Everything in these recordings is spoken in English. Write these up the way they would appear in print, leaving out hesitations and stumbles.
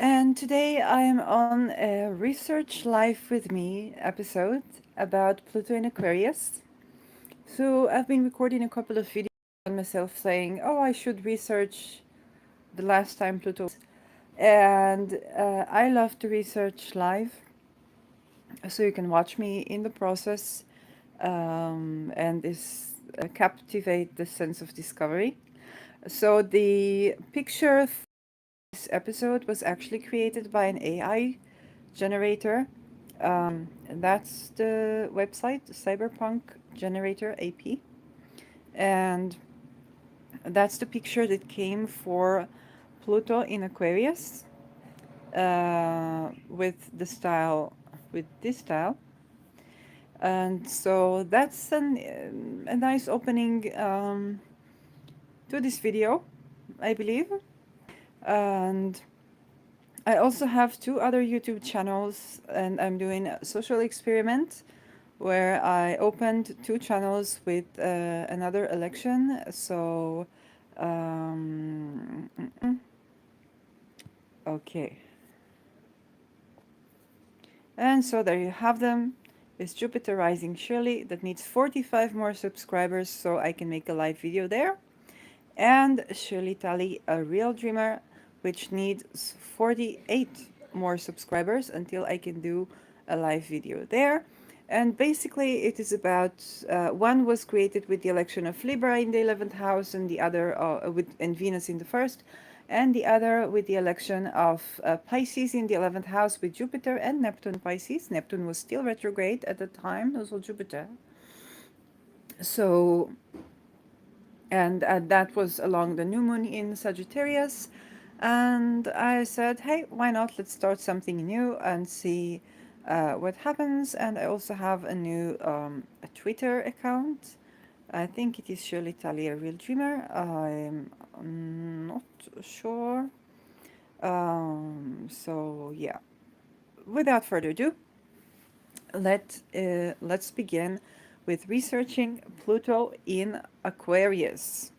And today I am on a Research Life with Me episode about Pluto in Aquarius. So I've been recording a couple of videos on myself saying, oh, I should research the last time Pluto was. And I love to research live, so you can watch me in the process and this captivate the sense of discovery. So the picture for this episode was actually created by an AI generator. And that's the website, Cyberpunk Generator AP. And that's the picture that came for Pluto in Aquarius with the style, with this style. And so that's a nice opening to this video, I believe. And I also have two other YouTube channels, and I'm doing a social experiment where I opened two channels with another election. So, okay. And so there you have them. It's Jupiter Rising Shirley that needs 45 more subscribers so I can make a live video there. And Shirley Tally, a real dreamer, which needs 48 more subscribers until I can do a live video there. And basically it is about, one was created with the election of Libra in the 11th house, and the other and Venus in the first, and the other with the election of Pisces in the 11th house with Jupiter and Neptune Pisces. Neptune was still retrograde at the time, also Jupiter. So, and that was along the new moon in Sagittarius. And I said, hey, why not? Let's start something new and see what happens. And I also have a new a Twitter account. I think it is Shirley Tally, a real dreamer. I'm not sure. So yeah, without further ado, let's begin with researching Pluto in Aquarius.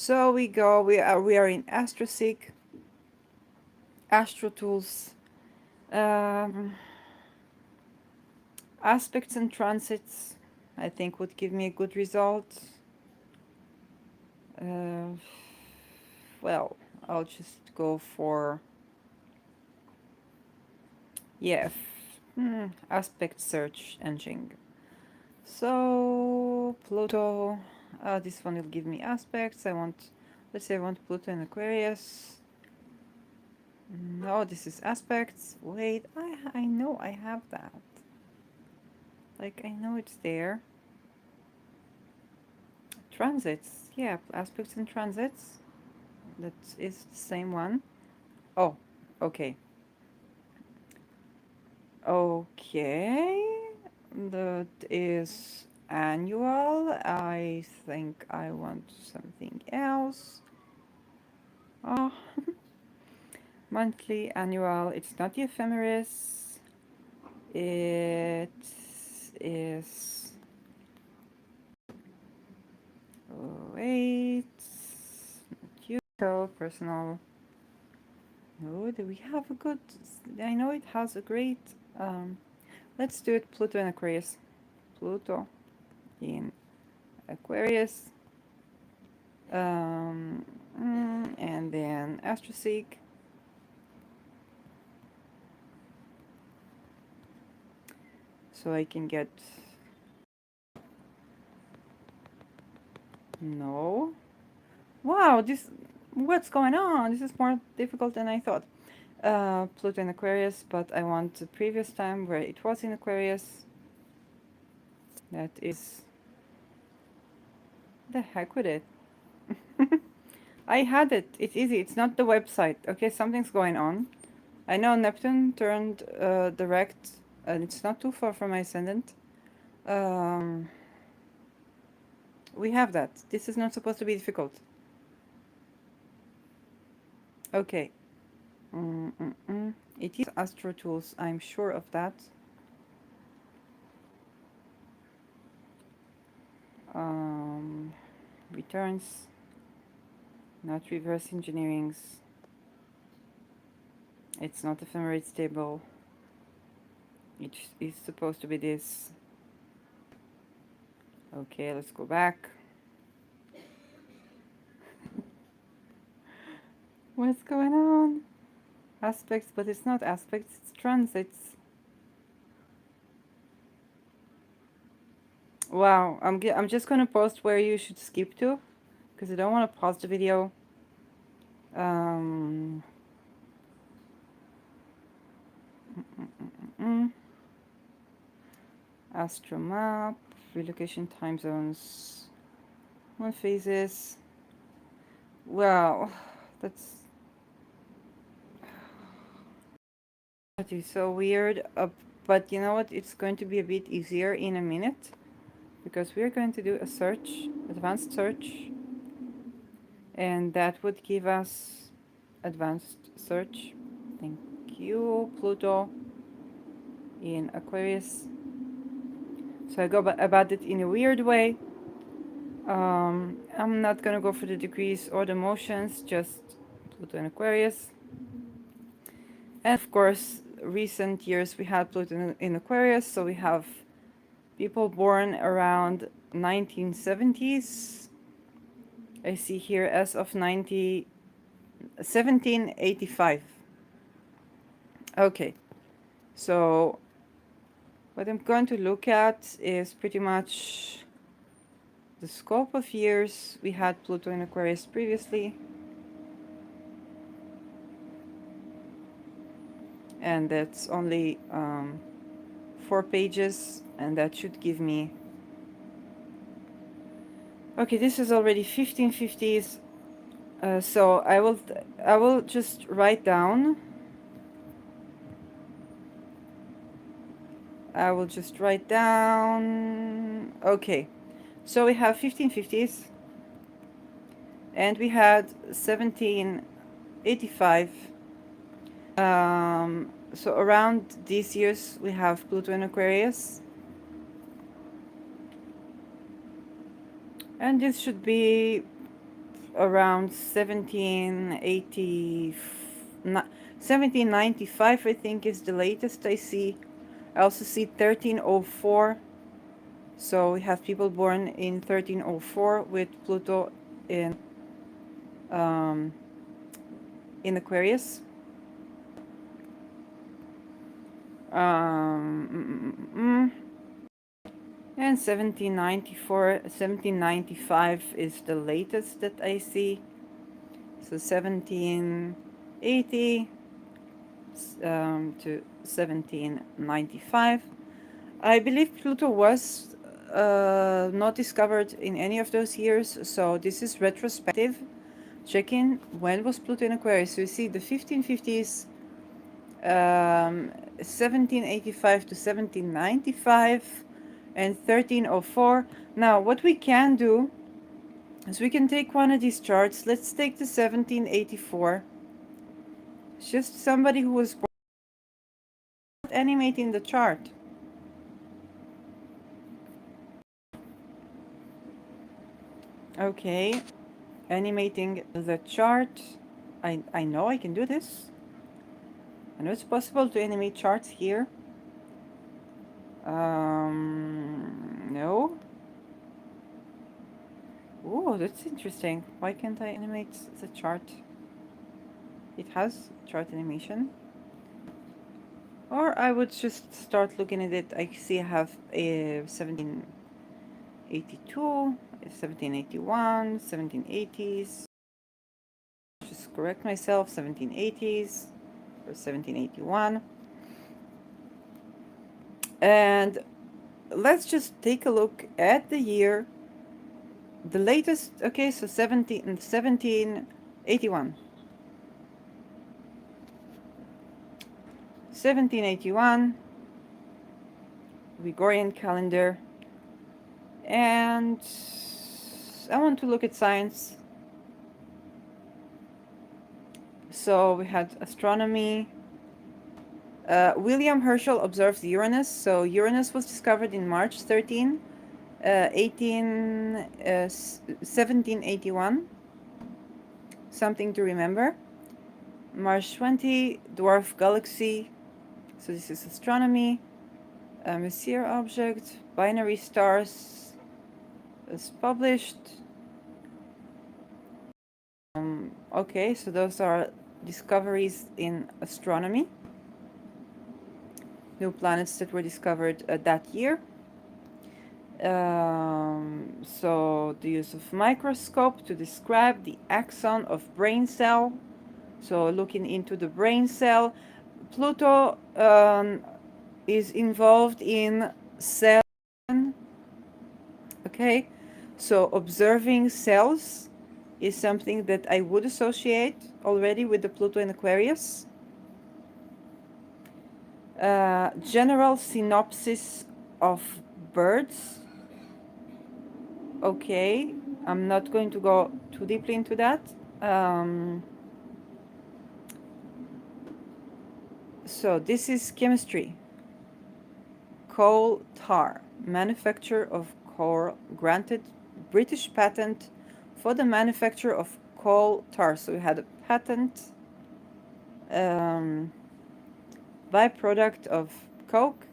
So we are in AstroSeek, Astro Tools, um, aspects and transits. I think would give me a good result. Uh, well, I'll just go for yeah, aspect search engine. So Pluto, this one will give me aspects. Let's say I want Pluto in Aquarius. No, this is aspects. Wait, I know I have that. Like, I know it's there. Transits. Yeah, aspects and transits. That is the same one. Oh, okay. Okay. That is annual. I think I want something else. Oh, monthly, annual. It's not the ephemeris. It is. Oh, wait. Personal. No, do we have a good? I know it has a great. Let's do it. Pluto in Aquarius. Pluto in Aquarius. And then AstroSeek. So I can get. No. Wow, what's going on? This is more difficult than I thought. Pluto in Aquarius, but I want the previous time where it was in Aquarius. That is the heck with it. I had it. It's easy. It's not the website. Okay, something's going on. I know Neptune turned direct, and it's not too far from my ascendant. We have that. This is not supposed to be difficult. Okay. It is Astro Tools. I'm sure of that. Returns, not reverse engineerings. It's not ephemeral, it's stable. It is supposed to be this. Okay, let's go back. What's going on? Aspects, but it's not aspects, it's transits. Wow, I'm just gonna post where you should skip to, because I don't want to pause the video. Um, Astro map, relocation time zones, moon phases. Wow, that's that is so weird. But you know what? It's going to be a bit easier in a minute, because we're going to do a search, advanced search, and that would give us advanced search. Thank you, Pluto in Aquarius. So I go about it in a weird way. I'm not gonna go for the degrees or the motions, just Pluto in Aquarius. And of course, recent years we had Pluto in Aquarius, so we have people born around 1970s. I see here as of 1785. Okay, so what I'm going to look at is pretty much the scope of years we had Pluto in Aquarius previously. And that's only 4 pages, and that should give me... Okay, this is already 1550s, so I will just write down. I will just write down. Okay, so we have 1550s, and we had 1785. So around these years we have Pluto in Aquarius, and this should be around 1795, I think, is the latest I see. I also see 1304. So we have people born in 1304 with Pluto um, in Aquarius. And 1794, 1795 is the latest that I see. So 1780 to 1795. I believe Pluto was not discovered in any of those years, so this is retrospective. Check in when was Pluto in Aquarius. So you see the 1550s, 1785 to 1795, and 1304. Now, what we can do is we can take one of these charts. Let's take the 1784. It's just somebody who was animating the chart. Okay, animating the chart. I know I can do this. I know it's possible to animate charts here. No. Oh, that's interesting. Why can't I animate the chart? It has chart animation. Or I would just start looking at it. I see I have a 1782, 1781, 1780s. Just correct myself, 1780s or 1781. And let's just take a look at the year. The latest, okay, so 1781. 1781, Gregorian calendar. And I want to look at science. So we had astronomy. William Herschel observed Uranus. So Uranus was discovered in March 13, 1781. Something to remember. Mars 20, dwarf galaxy. So this is astronomy. Messier object, binary stars is published. Okay, so those are discoveries in astronomy. New planets that were discovered that year. So the use of microscope to describe the axon of brain cell. So looking into the brain cell. Pluto is involved in cell. Okay, so observing cells is something that I would associate already with the Pluto in Aquarius. General synopsis of birds. Okay, I'm not going to go too deeply into that. So this is chemistry. Coal tar, manufacture of coal, granted British patent for the manufacture of coal tar. So we had a patent, byproduct of coke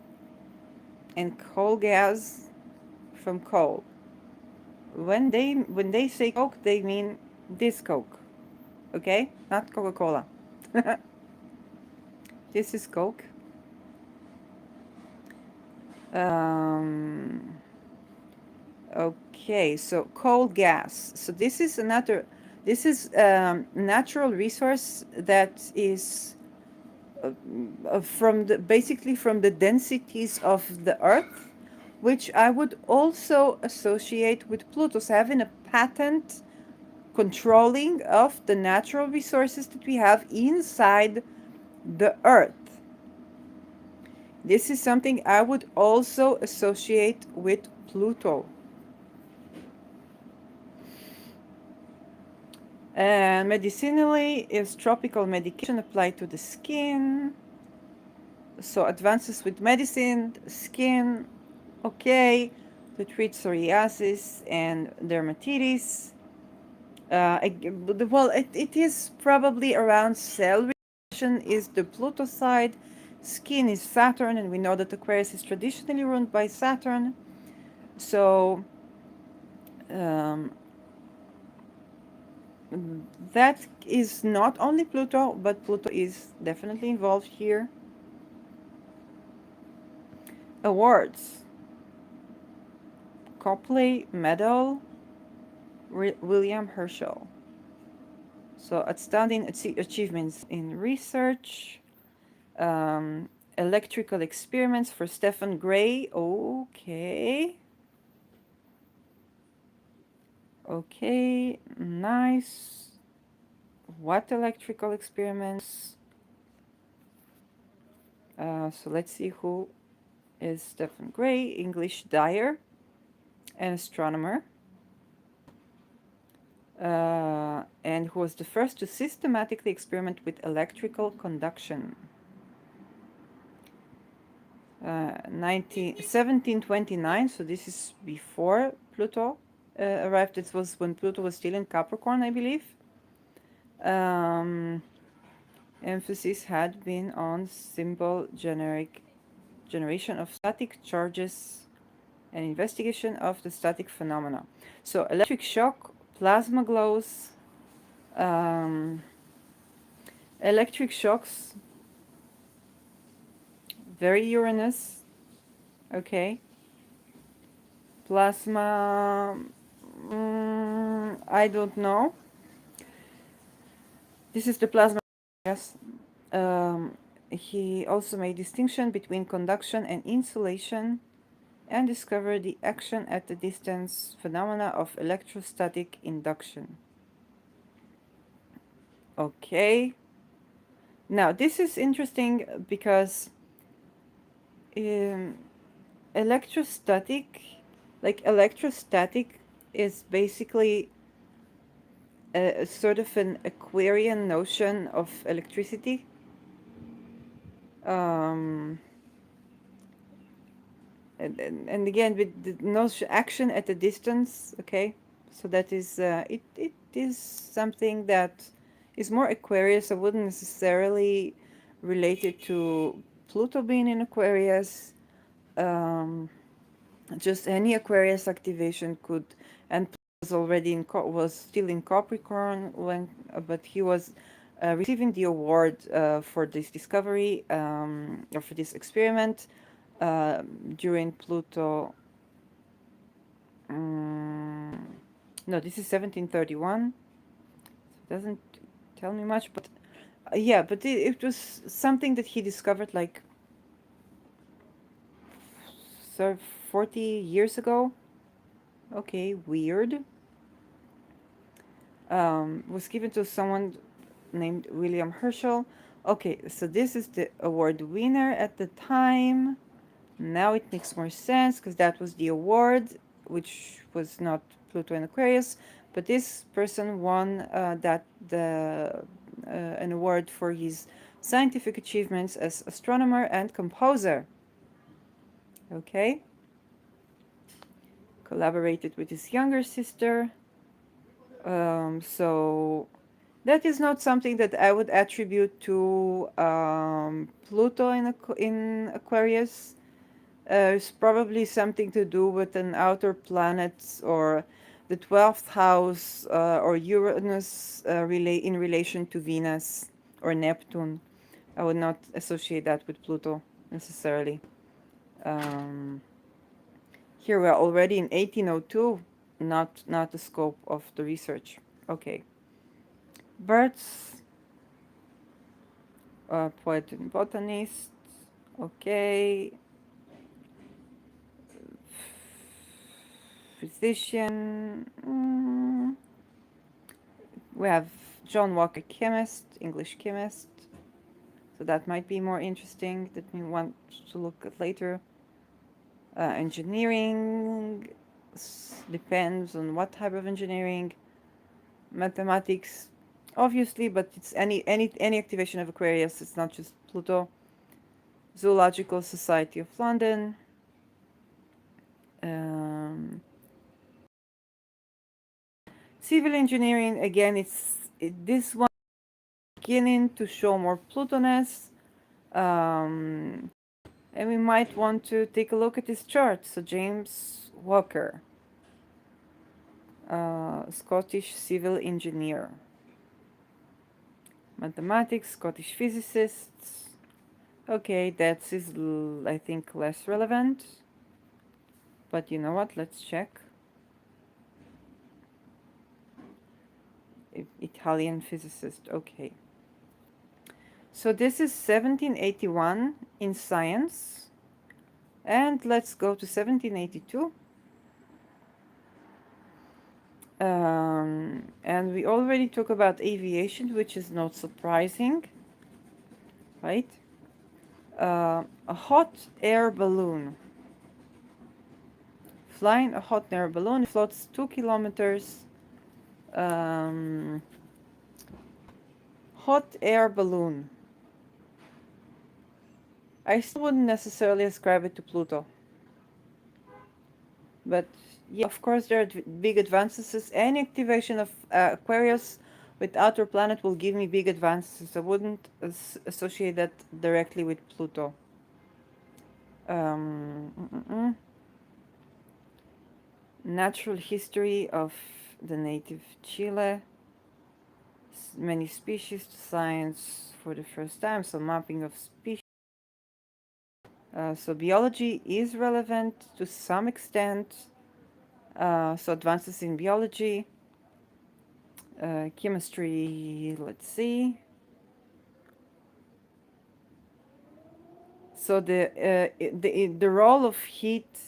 and coal gas from coal. When they say coke, they mean this coke, okay? Not Coca-Cola. This is coke. Okay, so coal gas. So this is another. This is natural resource that is from the basically from the densities of the Earth, which I would also associate with Pluto. So having a patent controlling of the natural resources that we have inside the Earth. This is something I would also associate with Pluto. And medicinally is tropical medication applied to the skin. So advances with medicine, skin, okay, to treat psoriasis and dermatitis. Well, it is probably around cell reaction is the Pluto side. Skin is Saturn, and we know that Aquarius is traditionally ruled by Saturn. So that is not only Pluto, but Pluto is definitely involved here. Awards. Copley Medal, William Herschel. So outstanding achievements in research. Electrical experiments for Stephen Gray. Okay. Okay, nice. What electrical experiments? So let's see who is Stephen Gray, English dyer and astronomer. And who was the first to systematically experiment with electrical conduction. 1729, so this is before Pluto arrived. This was when Pluto was still in Capricorn, I believe. Emphasis had been on simple generation of static charges and investigation of the static phenomena. So electric shock, plasma glows, electric shocks, very Uranus, okay. Plasma, I don't know. This is the plasma, yes. He also made distinction between conduction and insulation and discovered the action at a distance phenomena of electrostatic induction. Okay. Now, this is interesting because electrostatic is basically a sort of an Aquarian notion of electricity. And again, with the notion action at a distance, okay, so that is it is something that is more Aquarius. I wouldn't necessarily relate it to Pluto being in Aquarius. Um, just any Aquarius activation could, and was already was still in Capricorn when, but he was receiving the award for this discovery or for this experiment during Pluto. No, this is 1731. It doesn't tell me much, but yeah, but it was something that he discovered like 40 years ago. Okay, weird. Was given to someone named William Herschel. Okay, so this is the award winner at the time. Now it makes more sense because that was the award, which was not Pluto and Aquarius, but this person won an award for his scientific achievements as astronomer and composer. Okay, collaborated with his younger sister. So that is not something that I would attribute to Pluto in Aquarius. It's probably something to do with an outer planet or the 12th house or Uranus in relation to Venus or Neptune. I would not associate that with Pluto necessarily. Um, Here we are already in 1802, not the scope of the research. Okay. Birds, poet and botanist. Okay. Physician. We have John Walker, chemist, English chemist. So that might be more interesting that we want to look at later. Engineering depends on what type of engineering. Mathematics, obviously, but it's any activation of Aquarius. It's not just Pluto. Zoological Society of London. Um, Civil engineering, again, this one beginning to show more Plutoness. And we might want to take a look at this chart. So James Walker, Scottish civil engineer. Mathematics, Scottish physicists. Okay, that is, I think, less relevant. But you know what? Let's check. Italian physicist. Okay. So this is 1781 in science. And let's go to 1782. And we already talked about aviation, which is not surprising, right? A hot air balloon. Flying a hot air balloon floats 2 kilometers. Hot air balloon. I still wouldn't necessarily ascribe it to Pluto. But yeah, of course, there are big advances. Any activation of Aquarius with outer planet will give me big advances. I wouldn't associate that directly with Pluto. Natural history of the native Chile. Many species to science for the first time. So mapping of species. So biology is relevant to some extent. So advances in biology. Chemistry, let's see. So the role of heat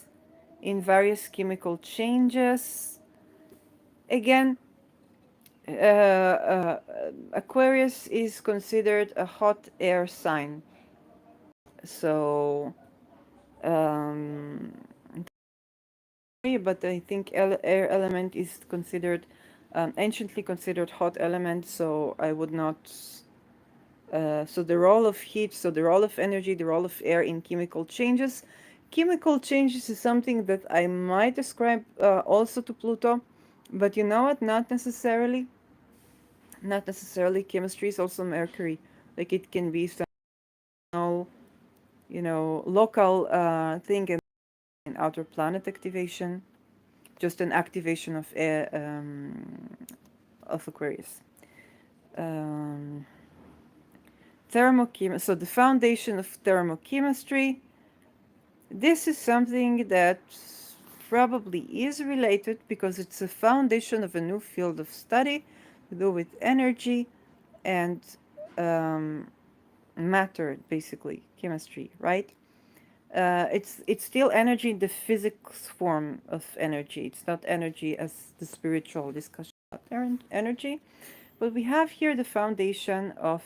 in various chemical changes. Again, Aquarius is considered a hot air sign. So, but I think air element is considered anciently considered hot element. So I would not. So the role of heat, so the role of energy, the role of air in chemical changes. Chemical changes is something that I might ascribe also to Pluto, but you know what? Not necessarily. Not necessarily chemistry, it's also Mercury. Like it can be some, local thing in outer planet activation, just an activation of Aquarius. Um, Thermochem. So the foundation of thermochemistry. This is something that probably is related because it's a foundation of a new field of study to do with energy and um, matter, basically chemistry, right? It's still energy in the physics form of energy. It's not energy as the spiritual discussion about energy, but we have here the foundation of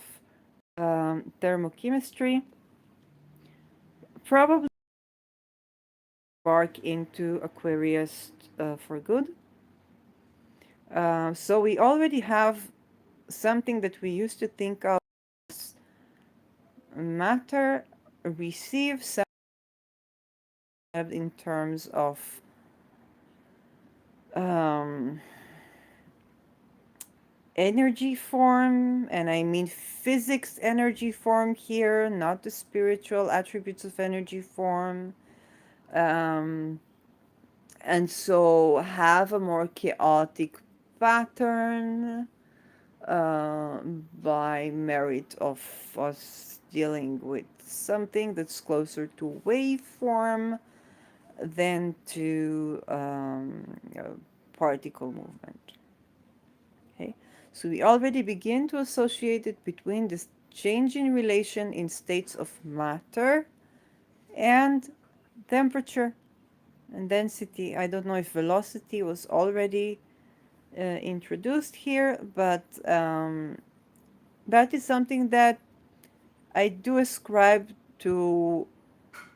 thermochemistry. Probably embark into Aquarius for good. So we already have something that we used to think of as matter receive some in terms of um, energy form, and I mean physics energy form here, not the spiritual attributes of energy form. Um, and so have a more chaotic pattern uh, by merit of us dealing with something that's closer to waveform than to particle movement. Okay, so we already begin to associate it between this change in relation in states of matter and temperature and density. I don't know if velocity was already introduced here, but that is something that I do ascribe to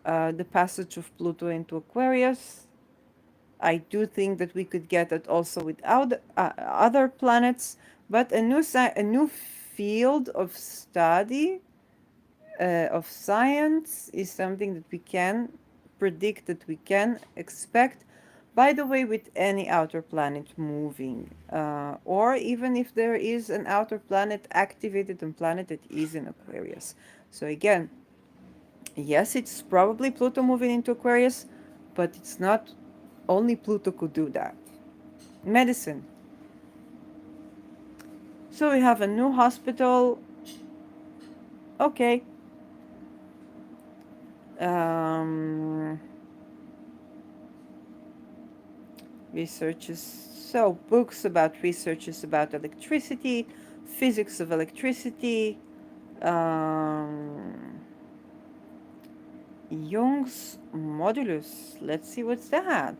the passage of Pluto into Aquarius. I do think that we could get it also without other planets, but a new field of study of science is something that we can predict, that we can expect. By the way, with any outer planet moving, or even if there is an outer planet activated on planet that is in Aquarius. So again, yes, it's probably Pluto moving into Aquarius, but it's not only Pluto could do that. Medicine. So we have a new hospital. Okay. Um, researches. So books about researches about electricity, physics of electricity, um, Jung's modulus. Let's see what's that.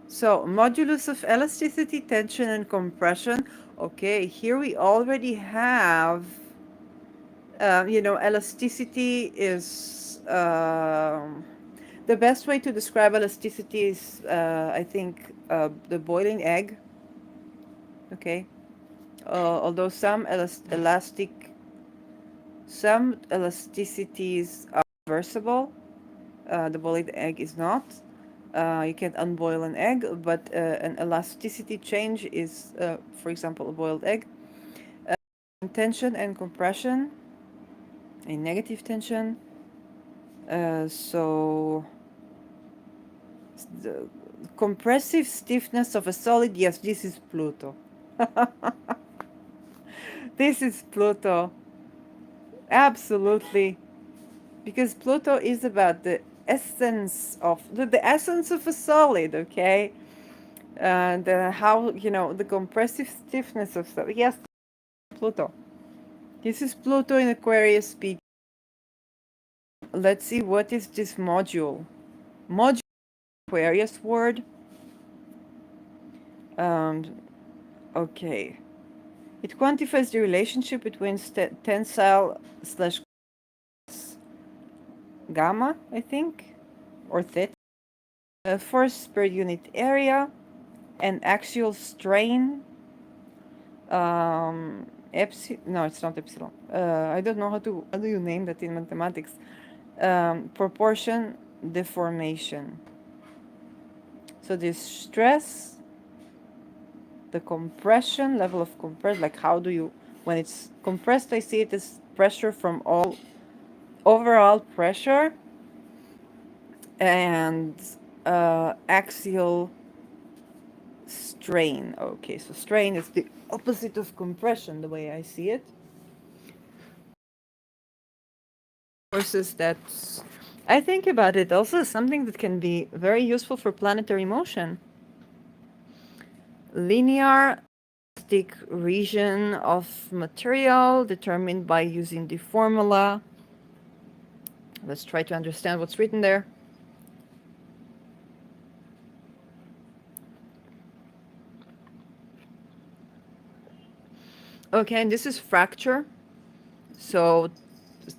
So modulus of elasticity, tension, and compression. Okay, here we already have, elasticity is, the best way to describe elasticity is, I think, the boiling egg. Okay, although some elasticities are reversible, the boiled egg is not. You can't unboil an egg, but an elasticity change is, for example, a boiled egg. Tension and compression, a negative tension. So the compressive stiffness of a solid, yes, this is Pluto. This is Pluto. Absolutely. Because Pluto is about the essence of the essence of a solid, okay? And how, the compressive stiffness of solid. Yes, Pluto. This is Pluto in Aquarius speak. Let's see what is this module. Module Aquarius word. Um, okay. It quantifies the relationship between tensile slash gamma, I think, or theta, force per unit area, and axial strain. Epsilon. No, it's not epsilon. I don't know how do you name that in mathematics. Proportion deformation. So this stress the compression, level of compress, like how do you, when it's compressed, I see it as pressure from all, overall pressure, and axial strain. Okay, so strain is the opposite of compression, the way I see it. Forces that I think about it also as something that can be very useful for planetary motion. Linear elastic region of material determined by using the formula. Let's try to understand what's written there. Okay, and this is fracture. So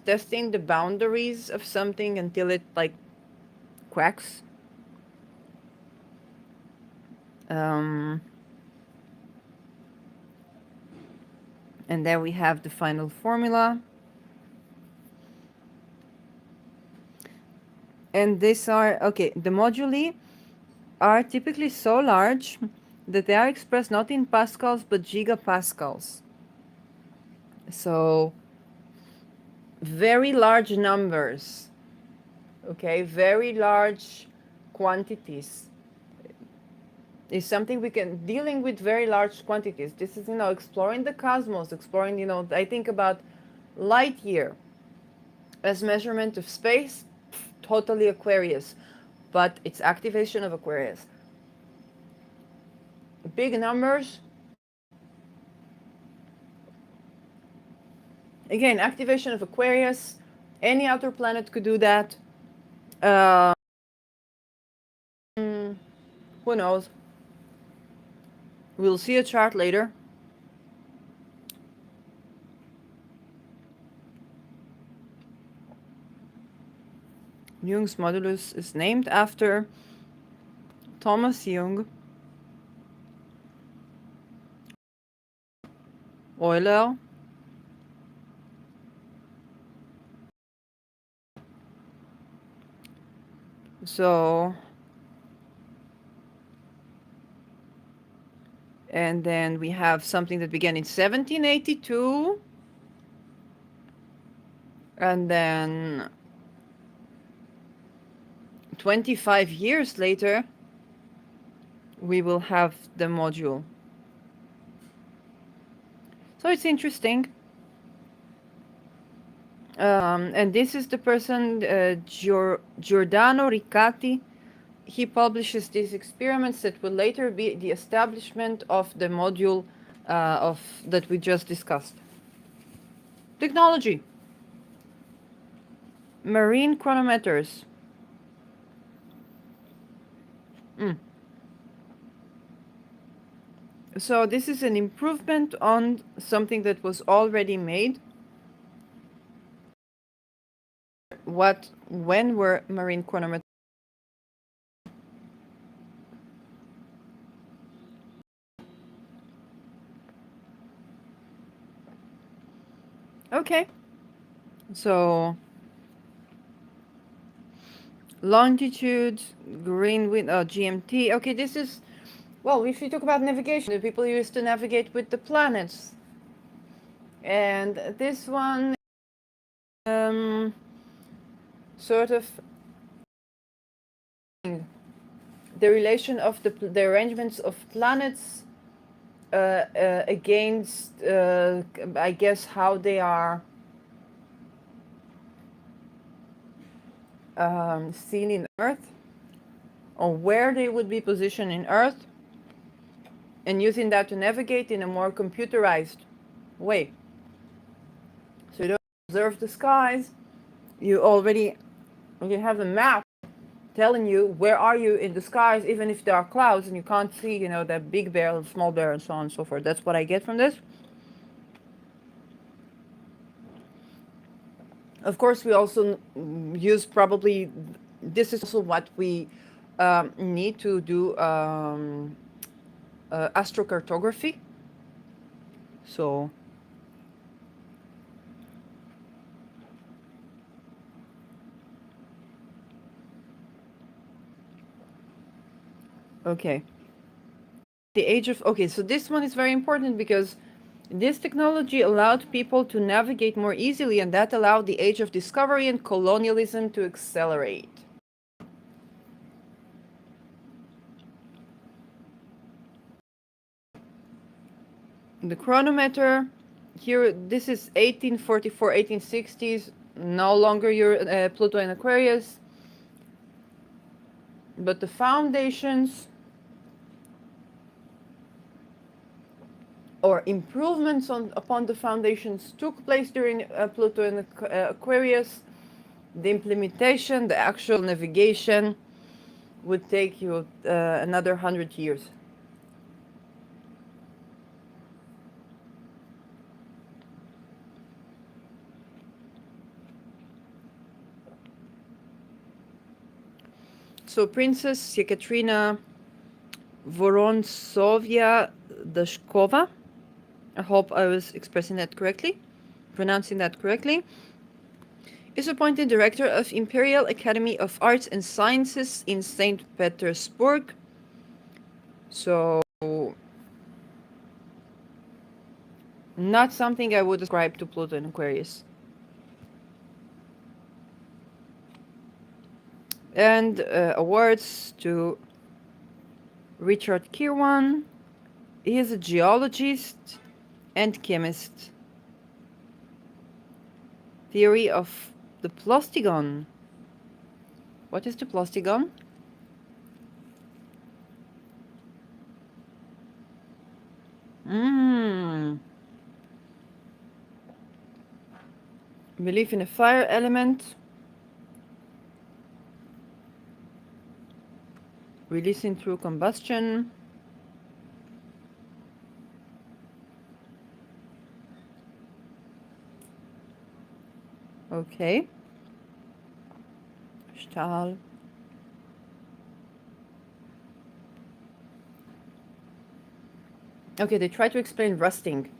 testing the boundaries of something until it like cracks. Um, and then we have the final formula. And these are, okay, the moduli are typically so large that they are expressed not in pascals but gigapascals. So very large numbers, okay, very large quantities is something we can, dealing with very large quantities. This is, exploring the cosmos, exploring, I think about light year as measurement of space, totally Aquarius, but it's activation of Aquarius. Big numbers, again, activation of Aquarius. Any outer planet could do that. Uh, who knows? We'll see a chart later. Jung's modulus is named after Thomas Jung, Euler, so, and then we have something that began in 1782, and then 25 years later, we will have the module. So it's interesting. And this is the person, Giordano Riccati. He publishes these experiments that will later be the establishment of the module of that we just discussed. Technology. Marine chronometers. So this is an improvement on something that was already made. When were marine chronometers? Okay. So longitude, Greenwich, GMT. Okay, this is, well, if you talk about navigation, the people used to navigate with the planets. And this one, sort of the relation of the arrangements of planets against, I guess, how they are seen in Earth, or where they would be positioned in Earth, and using that to navigate in a more computerized way. So you don't observe the skies, you have a map telling you where are you in the skies, even if there are clouds and you can't see, that big bear and small bear and so on and so forth. That's what I get from this. Of course, we also use probably, this is also what we need to do astrocartography. So, okay. The age of, okay, so this one is very important because this technology allowed people to navigate more easily, and that allowed the age of discovery and colonialism to accelerate. The chronometer here, this is 1844, 1860s, no longer your Pluto and Aquarius, but the foundations or improvements upon the foundations took place during Pluto and Aquarius. The implementation, the actual navigation would take you another 100 years. So Princess Yekaterina Vorontsovia Dashkova, I hope I was expressing that correctly, pronouncing that correctly, is appointed director of Imperial Academy of Arts and Sciences in St. Petersburg. So, not something I would ascribe to Pluto and Aquarius. And awards to Richard Kirwan. He is a geologist and chemist. Theory of the plastigon. What is the plastigon? Belief in a fire element. Releasing through combustion. Okay. Stahl. Okay, they try to explain rusting.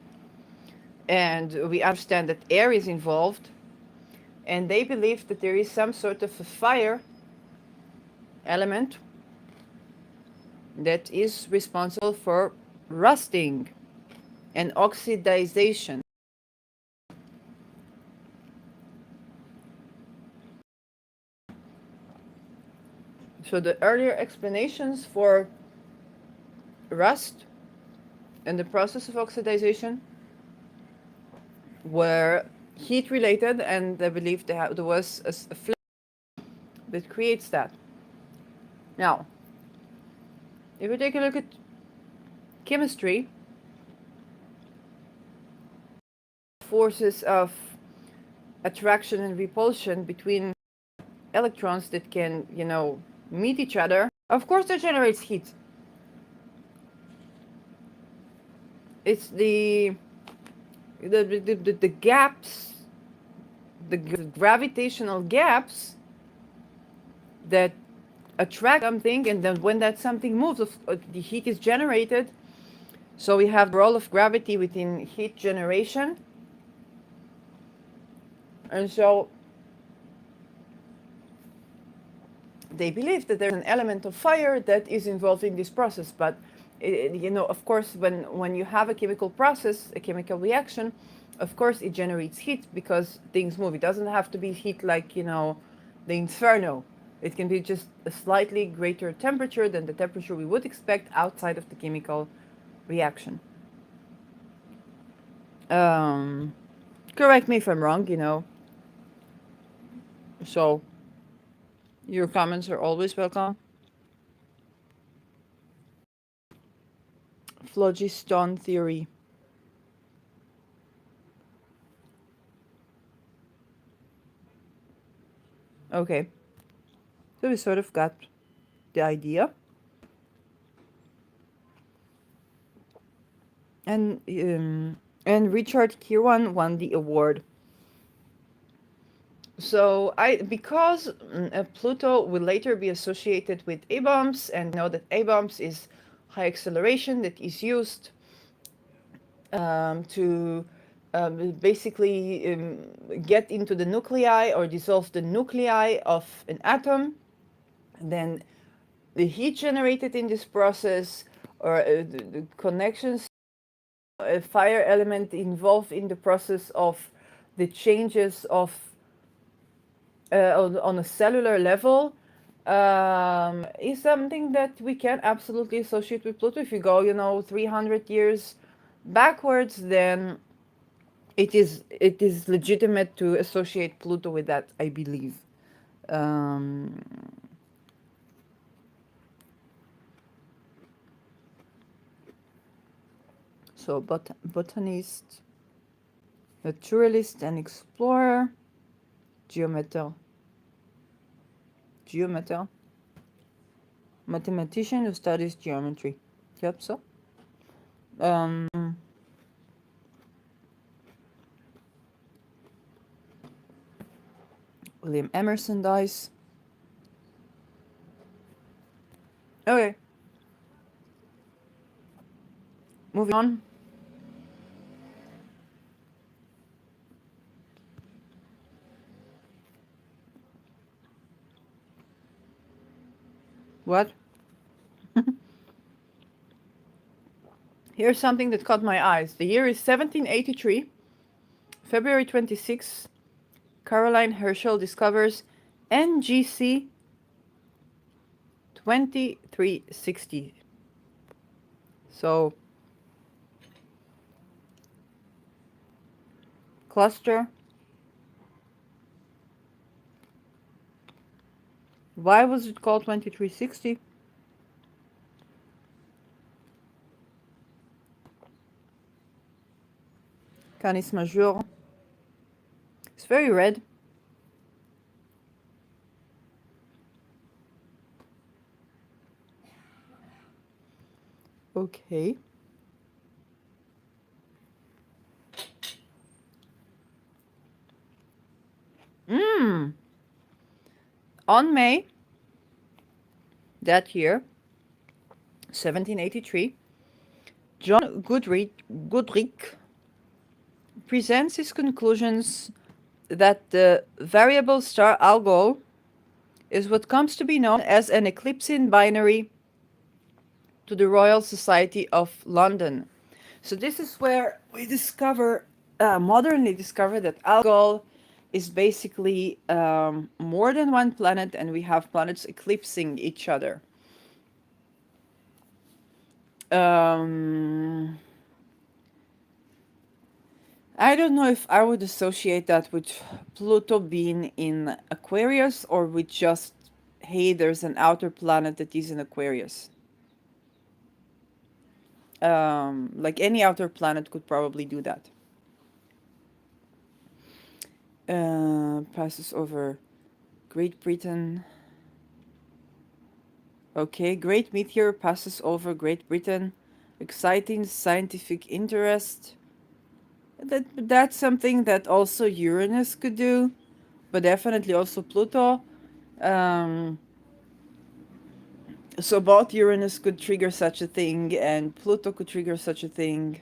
And we understand that air is involved. And they believe that there is some sort of a fire element that is responsible for rusting and oxidization. So the earlier explanations for rust and the process of oxidization were heat related, and they believed there was a flame that creates that. Now, if we take a look at chemistry, forces of attraction and repulsion between electrons that can, meet each other, of course that generates heat. It's the gaps, the gravitational gaps that attract something, and then when that something moves, the heat is generated. So we have the role of gravity within heat generation. And so they believe that there's an element of fire that is involved in this process. But, of course, when you have a chemical process, a chemical reaction, of course it generates heat because things move. It doesn't have to be heat like, the inferno. It can be just a slightly greater temperature than the temperature we would expect outside of the chemical reaction. Correct me if I'm wrong, So, your comments are always welcome. Phlogiston theory. Okay. So we sort of got the idea. And Richard Kirwan won the award. So because Pluto will later be associated with A-bombs, and know that A-bombs is high acceleration that is used to basically get into the nuclei or dissolve the nuclei of an atom. Then the heat generated in this process or the connections, a fire element involved in the process of the changes of on a cellular level, is something that we can absolutely associate with Pluto. If you go, 300 years backwards, then it is legitimate to associate Pluto with that, I believe. Um, so botanist, naturalist and explorer, geometer, mathematician who studies geometry. Yep, so. Um, William Emerson dies. Okay, moving on. What? Here's something that caught my eyes. The year is 1783, February 26th. Caroline Herschel discovers NGC 2360. So, cluster. Why was it called 2360? Canis Major. It's very red. Okay. On May that year, 1783, John Goodricke presents his conclusions that the variable star Algol is what comes to be known as an eclipsing binary to the Royal Society of London. So this is where we modernly discover that Algol is basically more than one planet, and we have planets eclipsing each other. I don't know if I would associate that with Pluto being in Aquarius, or with just, hey, there's an outer planet that is in Aquarius. Like any outer planet could probably do that. Passes over Great Britain. Okay, great meteor passes over Great Britain. Exciting scientific interest. That's something that also Uranus could do, but definitely also Pluto. So both Uranus could trigger such a thing, and Pluto could trigger such a thing.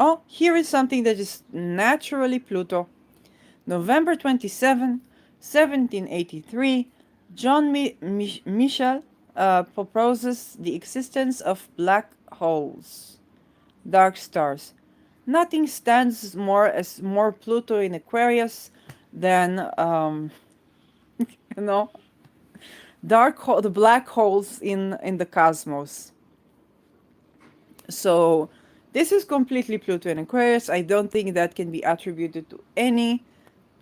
Oh, here is something that is naturally Pluto. November 27, 1783, John Michel proposes the existence of black holes, dark stars. Nothing stands more Pluto in Aquarius than you know the black holes in the cosmos. So this is completely Pluto in Aquarius. I don't think that can be attributed to any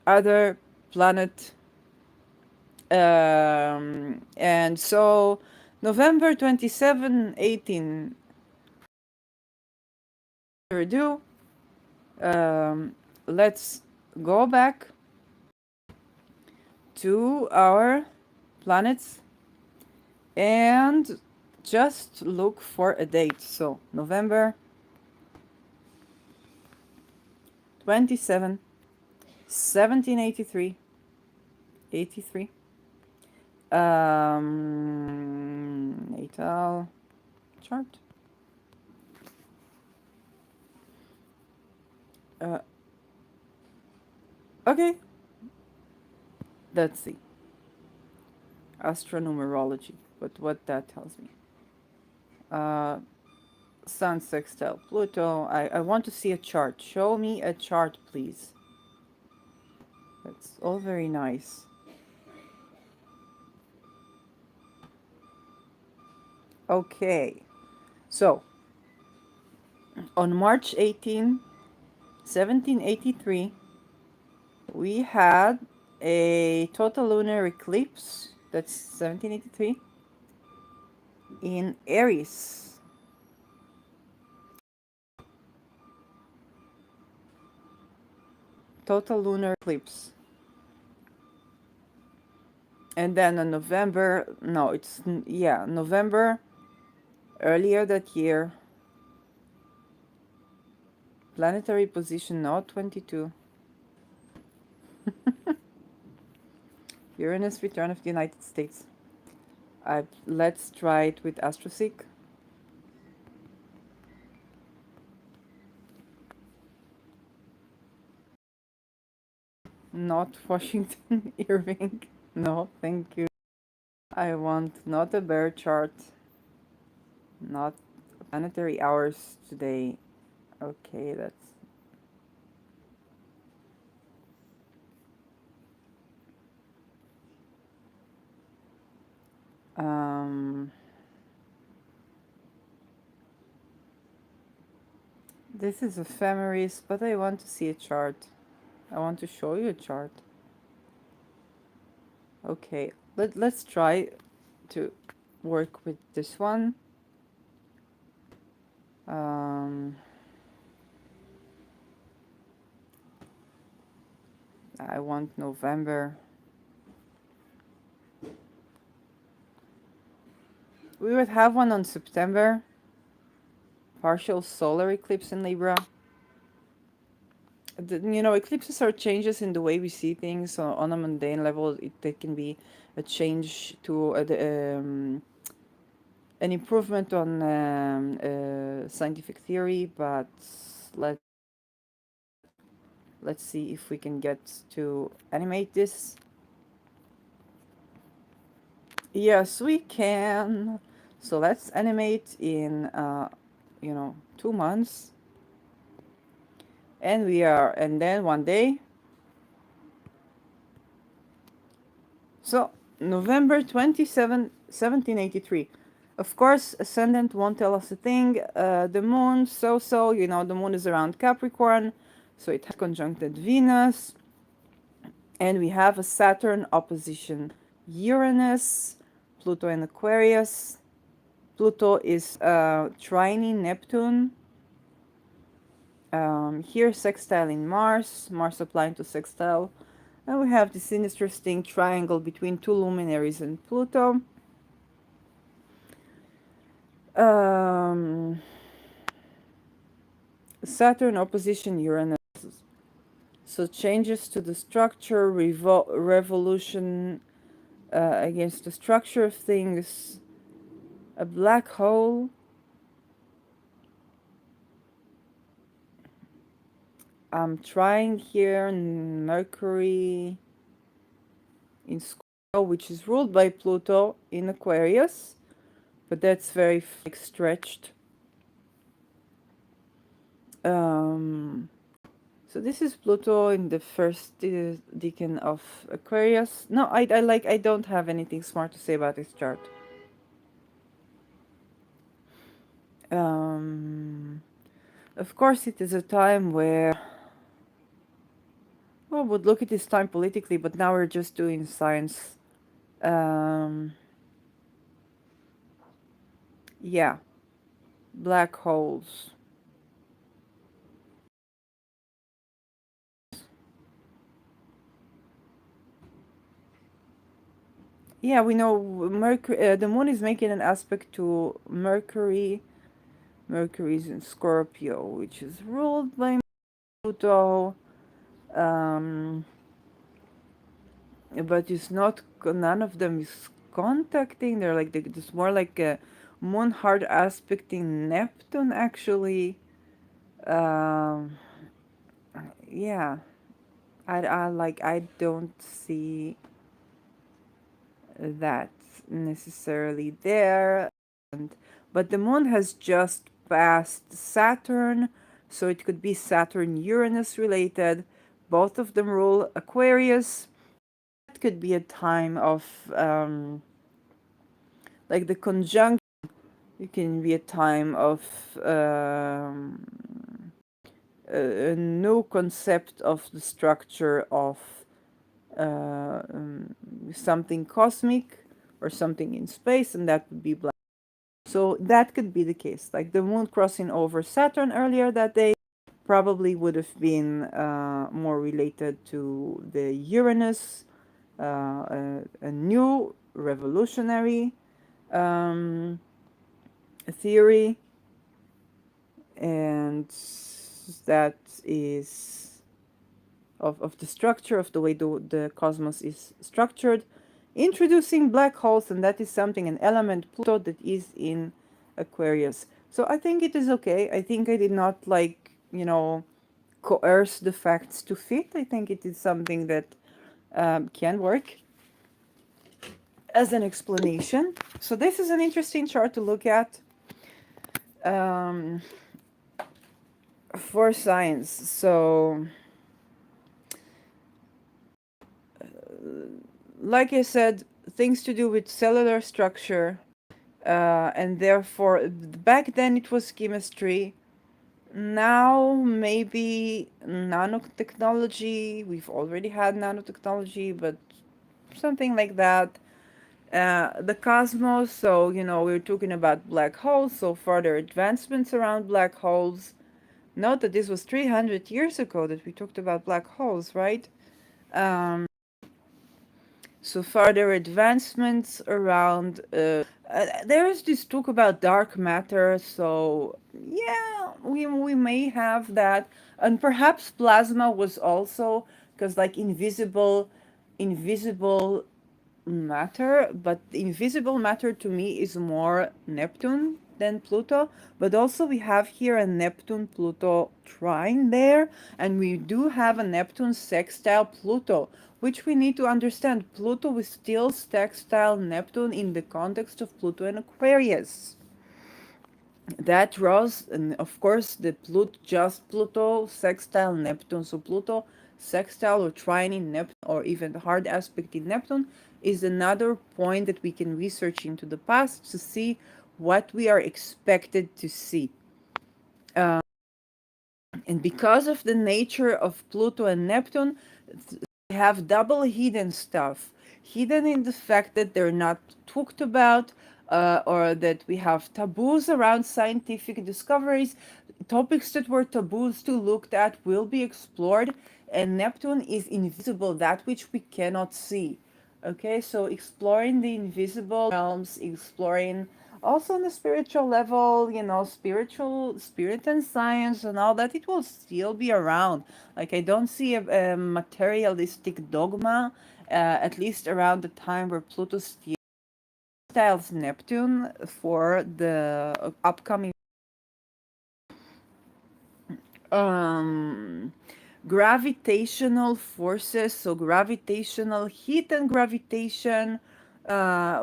other planet. And so November 27, 18 ado, let's go back to our planets and just look for a date. So November 27, 1783. 83. Natal chart. Okay. Let's see. astronumerology, but what that tells me. Uh, Sun sextile Pluto. I want to see a chart. Show me a chart, please. That's all very nice. Okay, so on March 18, 1783, we had a total lunar eclipse. That's 1783 in Aries. Total lunar eclipse. And then on November, no, yeah, November earlier that year, planetary position no 22. Uranus return of the United States. Let's try it with AstroSeek. Not Washington Irving. No, thank you. I want not a bear chart. Not planetary hours today. Okay, that's um this is ephemeris, but I want to see a chart. I want to show you a chart. Okay, let's try to work with this one. Um, I want November. We would have one on September. Partial solar eclipse in Libra. Eclipses are changes in the way we see things. So on a mundane level, they can be a change to an improvement on scientific theory. But let let's see if we can get to animate this. Yes, we can. So let's animate in 2 months, and then one day. So November 27, 1783. Of course, ascendant won't tell us a thing. The moon, the moon is around Capricorn, so it has conjuncted Venus, and we have a Saturn opposition Uranus, Pluto in Aquarius. Pluto is trining Neptune. Here, sextile in Mars applying to sextile. And we have this interesting triangle between two luminaries and Pluto. Um, Saturn opposition Uranus. So changes to the structure, revolution against the structure of things. A black hole. I'm trying here Mercury in Scorpio, which is ruled by Pluto in Aquarius, but that's very stretched. So this is Pluto in the first decan of Aquarius. No, I don't have anything smart to say about this chart. Of course, it is a time where, well, would look at this time politically, but now we're just doing science. Yeah, black holes. Yeah, we know Mercury. The moon is making an aspect to Mercury. Mercury is in Scorpio, which is ruled by Pluto. Um, but it's not. None of them is contacting. They're like it's more like a moon hard aspecting Neptune. Actually, um, yeah. I don't see that's necessarily there. And, but the moon has just passed Saturn, so it could be Saturn Uranus related. Both of them rule Aquarius. It could be a time of like the conjunction. It can be a time of a new concept of the structure of something cosmic or something in space, and that would be black. So that could be the case. Like the moon crossing over Saturn earlier that day probably would have been more related to the Uranus, a new revolutionary um, theory, and that is of the structure of the way the cosmos is structured, introducing black holes, and that is something, an element Pluto that is in Aquarius. So I think it is okay. I think I did not like, coerce the facts to fit. I think it is something that can work as an explanation. So this is an interesting chart to look at um, for science. So like I said, things to do with cellular structure, and therefore back then it was chemistry. Now maybe nanotechnology. We've already had nanotechnology, but something like that. The cosmos. So we're talking about black holes. So further advancements around black holes. Note that this was 300 years ago that we talked about black holes, right? Um, So further advancements around there is this talk about dark matter, so yeah, we may have that, and perhaps plasma was also, because like invisible matter, but invisible matter to me is more Neptune than Pluto. But also we have here a Neptune Pluto trine there, and we do have a Neptune sextile Pluto, which we need to understand. Pluto is still sextile Neptune in the context of Pluto and Aquarius. That draws, and of course, the just Pluto sextile Neptune. So Pluto sextile or trine in Neptune, or even the hard aspect in Neptune, is another point that we can research into the past to see what we are expected to see. And because of the nature of Pluto and Neptune, they have double hidden stuff. Hidden in the fact that they're not talked about, or that we have taboos around scientific discoveries. Topics that were taboos to looked at will be explored, and Neptune is invisible, that which we cannot see. Okay, so exploring the invisible realms, exploring also on the spiritual level, spirit and science and all that, it will still be around. Like, I don't see a materialistic dogma, at least around the time where Pluto still styles Neptune for the upcoming um gravitational forces, so gravitational heat and gravitation,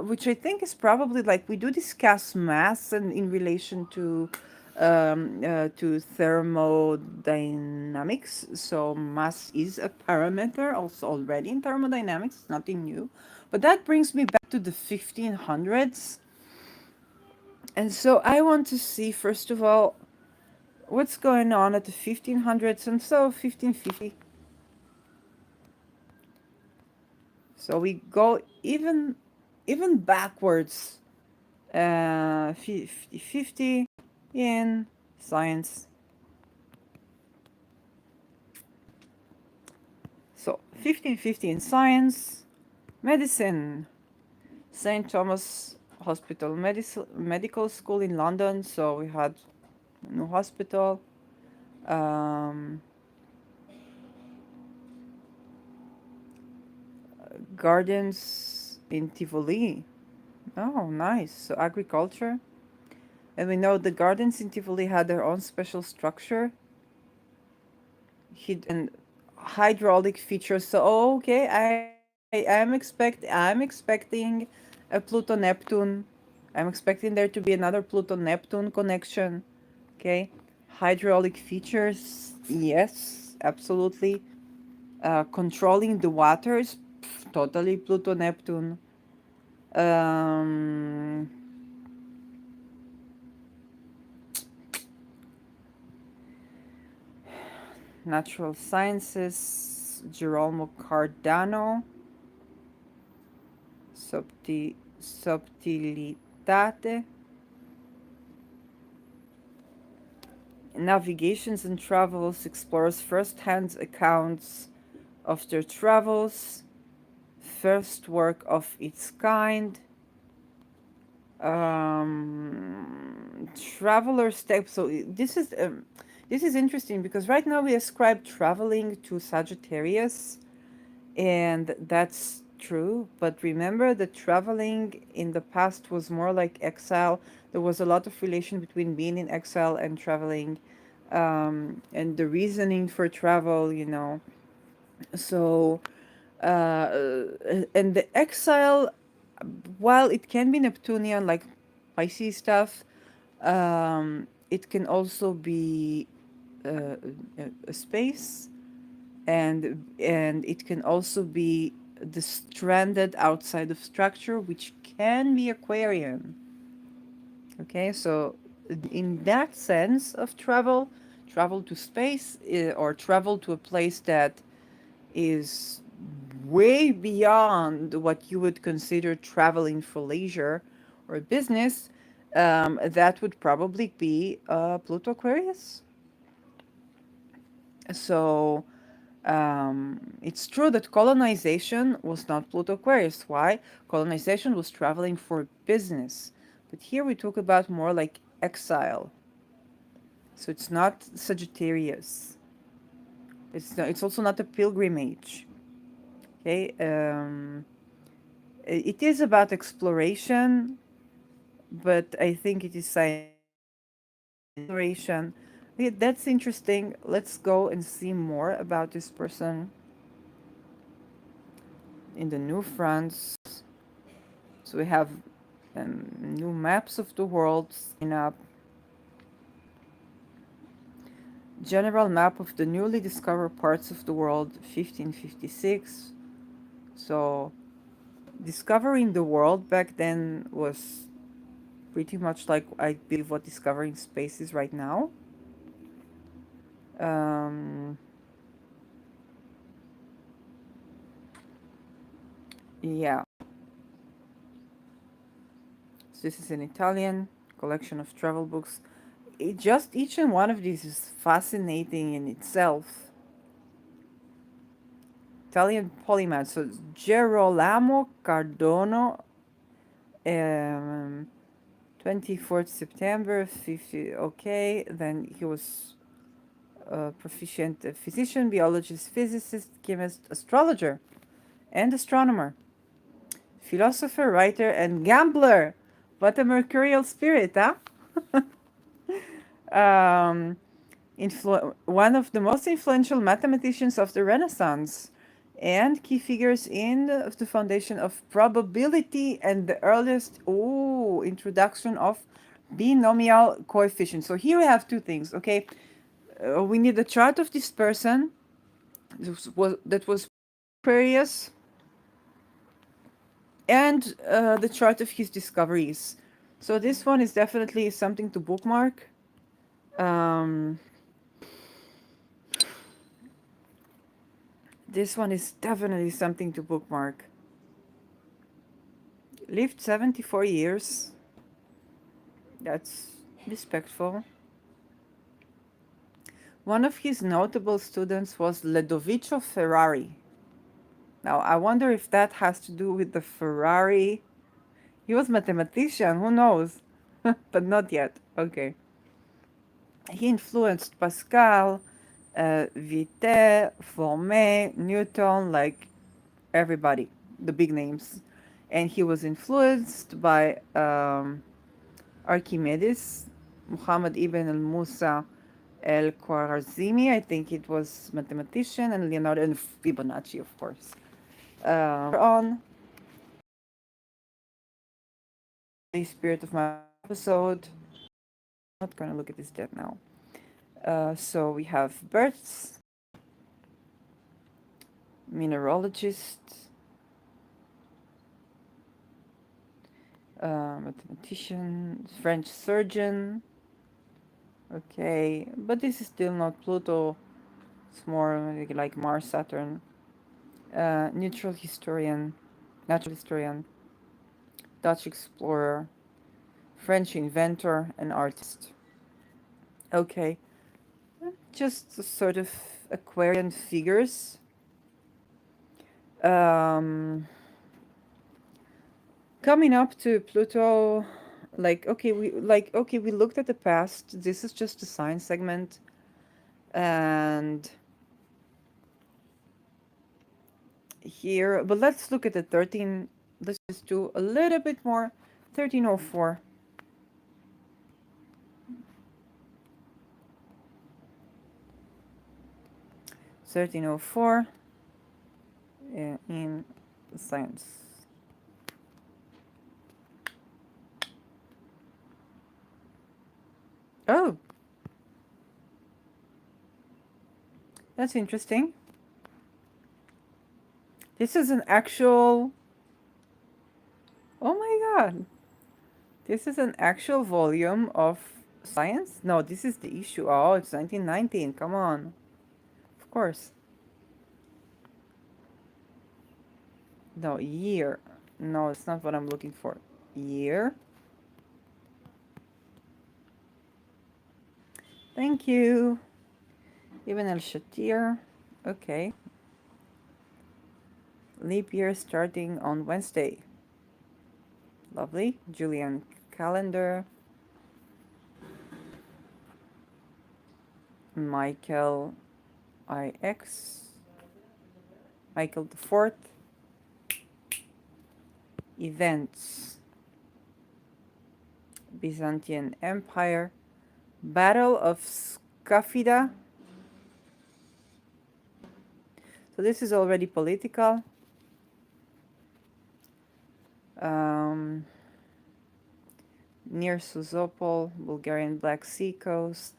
which I think is probably, like, we do discuss mass and in relation to thermodynamics. So mass is a parameter also already in thermodynamics. It's nothing new, but that brings me back to the 1500s. And so I want to see, first of all, what's going on at the 1500s, and so 1550. So we go even backwards. 50 in science. So 1550 in science, medicine. St. Thomas Hospital, medical school in London. So we had a new hospital. Um, Gardens in Tivoli. Oh, nice. So agriculture. And we know the gardens in Tivoli had their own special structure, hidden hydraulic features. So, okay, I I'm expecting a Pluto Neptune. I'm expecting there to be another Pluto Neptune connection. Okay. Hydraulic features, yes, absolutely. Controlling the waters, totally Pluto Neptune. Um, Natural sciences, Girolamo Cardano, subtilitate, navigations and travels, explores first-hand accounts of their travels, first work of its kind, traveler step. So this is interesting because right now we ascribe traveling to Sagittarius, and that's true. But remember that traveling in the past was more like exile. There was a lot of relation between being in exile and traveling, and the reasoning for travel. So and the exile, while it can be Neptunian, like Pisces stuff, it can also be a space, and it can also be the stranded outside of structure, which can be Aquarian. Okay, so in that sense of travel, travel to space, or travel to a place that is way beyond what you would consider traveling for leisure or business, that would probably be Pluto Aquarius. So it's true that colonization was not Pluto Aquarius. Why? Colonization was traveling for business. But here we talk about more like exile. So it's not Sagittarius. It's also not a pilgrimage. Okay. It is about exploration, but I think it is science exploration. Okay, that's interesting. Let's go and see more about this person in the new fronts. So we have new maps of the world in up. General map of the newly discovered parts of the world, 1556. So discovering the world back then was pretty much like I believe what discovering space is right now. Um, yeah, so this is an Italian collection of travel books. Just each and one of these is fascinating in itself. Italian polymath. So Gerolamo Cardano, um, 24th September, 50. Okay, then he was a proficient physician, biologist, physicist, chemist, astrologer, and astronomer, philosopher, writer, and gambler. What a mercurial spirit, huh? um, one of the most influential mathematicians of the Renaissance, and key figures in the foundation of probability and the earliest introduction of binomial coefficients. So here we have two things. Okay, we need a chart of this person that was Aquarius, and the chart of his discoveries. So this one is definitely something to bookmark. Um, this one is definitely something to bookmark. Lived 74 years. That's respectful. One of his notable students was Ludovico Ferrari. Now, I wonder if that has to do with the Ferrari. He was mathematician, who knows? But not yet. Okay. He influenced Pascal, Vite, Formet, Newton, like everybody, the big names. And he was influenced by Archimedes, Muhammad ibn al-Musa al-Khwarizmi, I think it was mathematician, and Leonardo and Fibonacci, of course. On the spirit of my episode. Not gonna look at this debt now. So we have births, mineralogist, mathematician, French surgeon. Okay, but this is still not Pluto. It's more like Mars, Saturn. Neutral historian, natural historian, Dutch explorer, French inventor, and artist. Okay, just sort of Aquarian figures. Coming up to Pluto, we looked at the past. This is just the science segment, and here, but let's look at the 13. Let's just do a little bit more. 1304. 1304 in science. Oh, that's interesting. This is an actual. Oh my god. This is an actual volume of science? No, this is the issue. Oh, it's 1919. Come on. Of course. No, year. No, it's not what I'm looking for. Year. Thank you. Ibn al-Shatir. Okay. Leap year starting on Wednesday. Lovely. Julian calendar. Michael IX. Michael the Fourth. Events. Byzantine Empire. Battle of Skafida. So this is already political. Near Sozopol, Bulgarian Black Sea coast.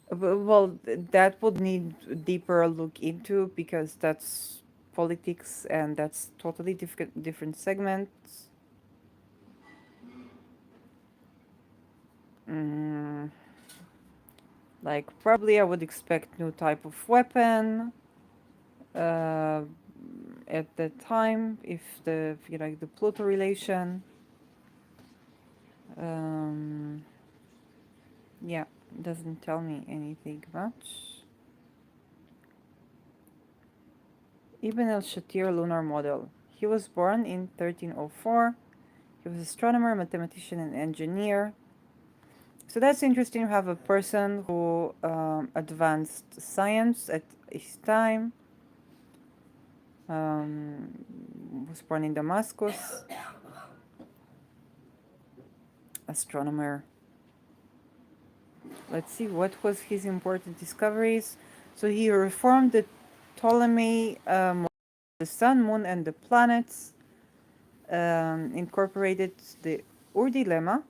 Well, that would need deeper look into because that's politics and that's totally different segments. Like probably I would expect new type of weapon at that time if the Pluto relation. Yeah, doesn't tell me anything much. Ibn al-Shatir lunar model. He was born in 1304. He was astronomer, mathematician, and engineer. So that's interesting to have a person who advanced science at his time. Was born in Damascus. Astronomer. Let's see, what was his important discoveries? So he reformed the Ptolemy the sun, moon, and the planets. Incorporated the Ur dilemma,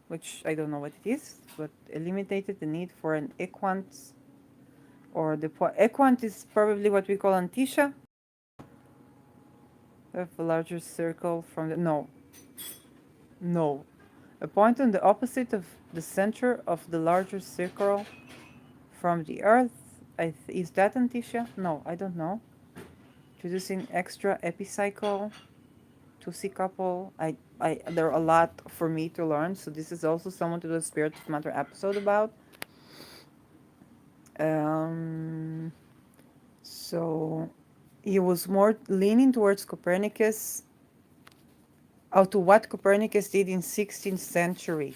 which I don't know what it is, but eliminated the need for an equant, or the equant is probably what we call antisha. Have a larger circle from the no, a point on the opposite of the center of the larger circle from the Earth. Is that antisha? No, I don't know. Introducing extra epicycle. 2C couple. There are a lot for me to learn, so this is also someone to do a Spirit of Matter episode about. So he was more leaning towards Copernicus, to what Copernicus did in 16th century.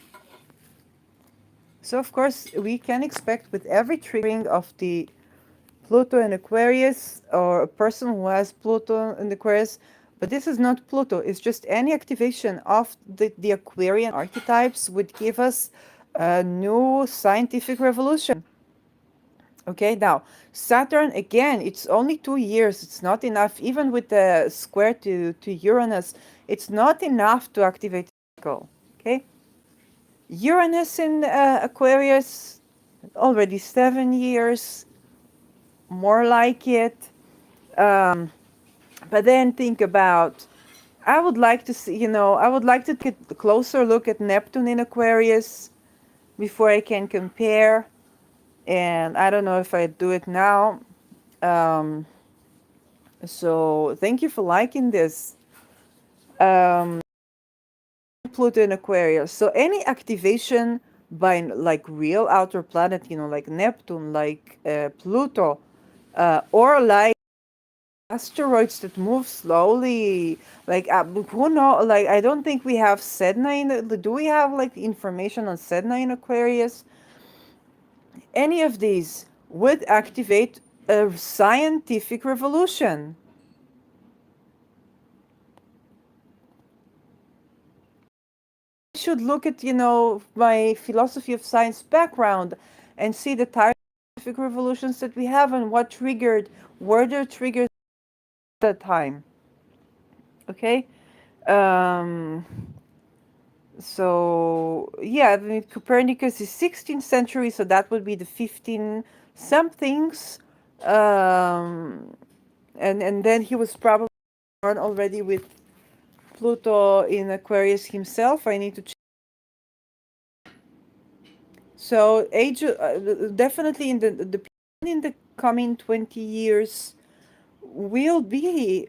So of course we can expect with every triggering of the Pluto in Aquarius, or a person who has Pluto in Aquarius, but this is not Pluto, it's just any activation of the Aquarian archetypes would give us a new scientific revolution. Okay, now Saturn again, it's only 2 years. It's not enough, even with the square to Uranus. It's not enough to activate the cycle. Okay, Uranus in Aquarius, already 7 years, more like it. Um, but then think about. I would like to see, I would like to get a closer look at Neptune in Aquarius before I can compare. And I don't know if I do it now. Um, So thank you for liking this. Um, Pluto in Aquarius. So any activation by like real outer planet, like Neptune, like Pluto, or like asteroids that move slowly, like who know? Like I don't think we have Sedna in. Do we have like information on Sedna in Aquarius? Any of these would activate a scientific revolution. Should look at my philosophy of science background and see the type of scientific revolutions that we have and what triggered were there triggers at that time. Okay. um so yeah, I mean, Copernicus is 16th century, so that would be the 15 somethings. Um and then he was probably born already with Pluto in Aquarius himself. I need to check. So age, definitely in the coming 20 years will be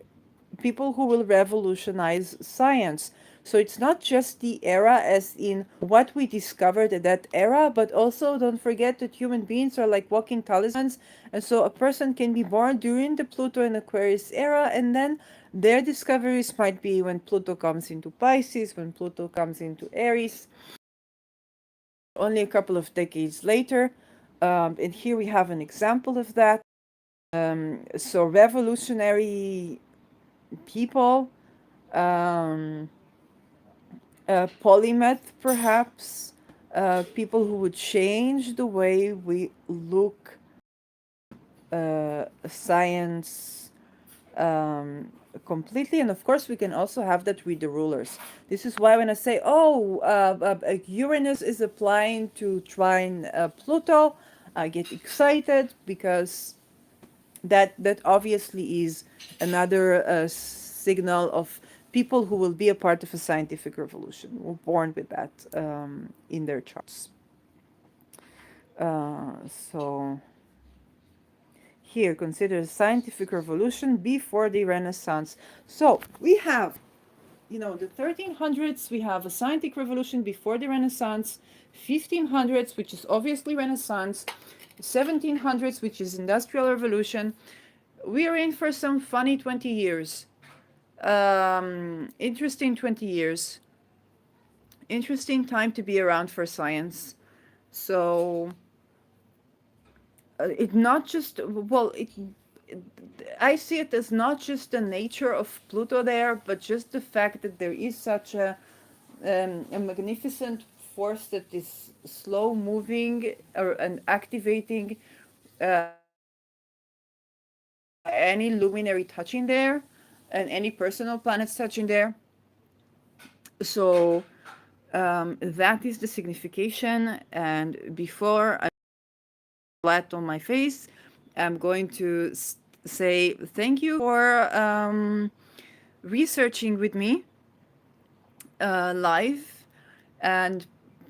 people who will revolutionize science. So it's not just the era as in what we discovered at that era, but also don't forget that human beings are like walking talismans. And so a person can be born during the Pluto and Aquarius era, and then their discoveries might be when Pluto comes into Pisces, when Pluto comes into Aries, only a couple of decades later. And here we have an example of that. So revolutionary people, um, polymath perhaps, people who would change the way we look science completely. And of course we can also have that with the rulers. This is why when I say, oh, Uranus is applying to trine Pluto, I get excited because that obviously is another signal of people who will be a part of a scientific revolution, were born with that in their charts. So here, consider scientific revolution before the Renaissance. So we have, the 1300s, we have a scientific revolution before the Renaissance, 1500s, which is obviously Renaissance, 1700s, which is Industrial Revolution. We are in for some funny 20 years. Interesting 20 years. Interesting time to be around for science. So it not just, well, I see it as not just the nature of Pluto there, but just the fact that there is such a magnificent force that is slow moving and activating any luminary touching there and any personal planets touching there. So that is the signification. And before I flat on my face, I'm going to say thank you for researching with me live. And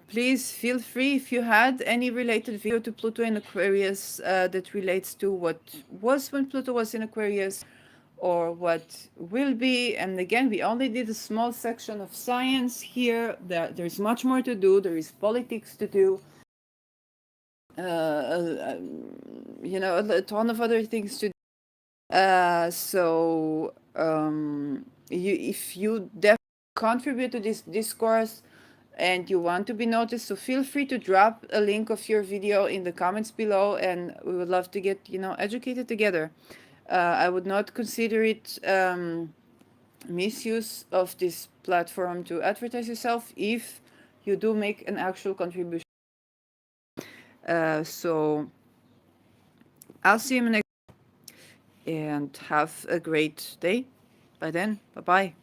please feel free if you had any related video to Pluto in Aquarius that relates to what was when Pluto was in Aquarius or what will be. And again, we only did a small section of science here. There's much more to do. There is politics to do. A ton of other things to do. If you definitely contribute to this discourse and you want to be noticed, so feel free to drop a link of your video in the comments below, and we would love to get educated together. I would not consider it misuse of this platform to advertise yourself if you do make an actual contribution. So I'll see you in the next, and have a great day. By then, bye bye.